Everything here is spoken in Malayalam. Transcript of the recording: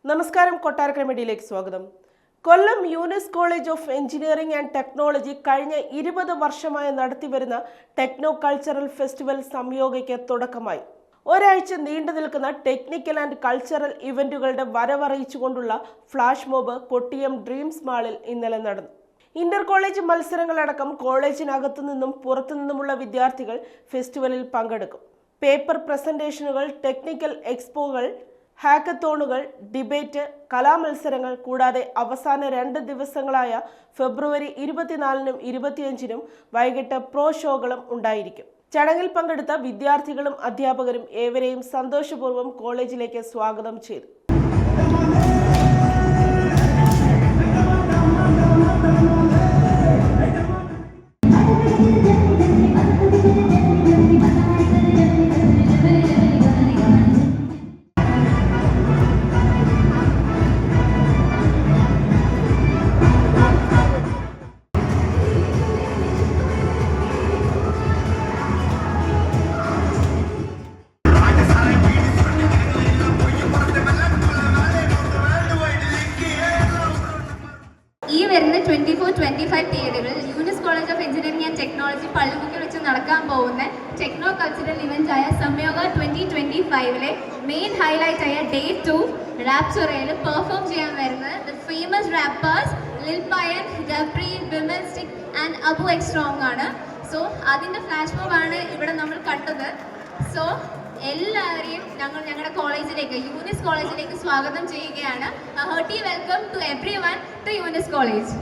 നമസ്കാരം, കൊട്ടാരക്കര മീഡിയയിലേക്ക് സ്വാഗതം. Kollam Younus college of engineering and technology കഴിഞ്ഞ 20 വർഷമായി നടത്തിവരുന്ന ടെക്നോ കൾച്ചറൽ ഫെസ്റ്റിവൽ സംയോഗയ്ക്ക് തുടക്കമായി. ഒരാഴ്ച നീണ്ടു നിൽക്കുന്ന ടെക്നിക്കൽ ആൻഡ് കൾച്ചറൽ ഇവന്റുകളുടെ വരവറിയിച്ചുകൊണ്ടുള്ള ഫ്ലാഷ് മോബ് കൊട്ടിയം ഡ്രീംസ് മാളിൽ ഇന്നലെ നടന്നു. ഇന്റർ കോളേജ് മത്സരങ്ങളടക്കം കോളേജിനകത്തു നിന്നും പുറത്തുനിന്നുമുള്ള വിദ്യാർത്ഥികൾ ഫെസ്റ്റിവലിൽ പങ്കെടുക്കും. പേപ്പർ പ്രസന്റേഷനുകൾ, ടെക്നിക്കൽ എക്സ്പോകൾ, ഹാക്കത്തോണുകൾ, ഡിബേറ്റ്, കലാമത്സരങ്ങൾ കൂടാതെ അവസാന 2 ദിവസങ്ങളായ ഫെബ്രുവരി 24-നും 25-നും വൈകിട്ട് പ്രോ ഷോകളും ഉണ്ടായിരിക്കും. ചടങ്ങിൽ പങ്കെടുത്ത വിദ്യാർത്ഥികളും അധ്യാപകരും ഏവരെയും സന്തോഷപൂർവ്വം കോളേജിലേക്ക് സ്വാഗതം ചെയ്തു. ഈ വരുന്ന 24-25 തീയതികളിൽ Younus college of engineering and technology പള്ളിമുക്കിൽ വെച്ച് നടക്കാൻ പോകുന്ന ടെക്നോ കൾച്ചറൽ ഇവൻ്റായ സംയോഗ 2025-ലെ മെയിൻ ഹൈലൈറ്റ് ആയ ഡേ 2 റാപ്ചോറയിൽ പെർഫോം ചെയ്യാൻ വരുന്നത് the famous rappers Lil Payan, Gabri, Vimal stick and Abu Xtrong ആണ്. സോ അതിൻ്റെ ഫ്ലാഷ് മോബാണ് ഇവിടെ നമ്മൾ കണ്ടത്. സോ എല്ലാവരെയും ഞങ്ങളുടെ കോളേജിലേക്ക്, യൂനിസ് കോളേജിലേക്ക് സ്വാഗതം ചെയ്യുകയാണ്. Hearty welcome to everyone to Younus college.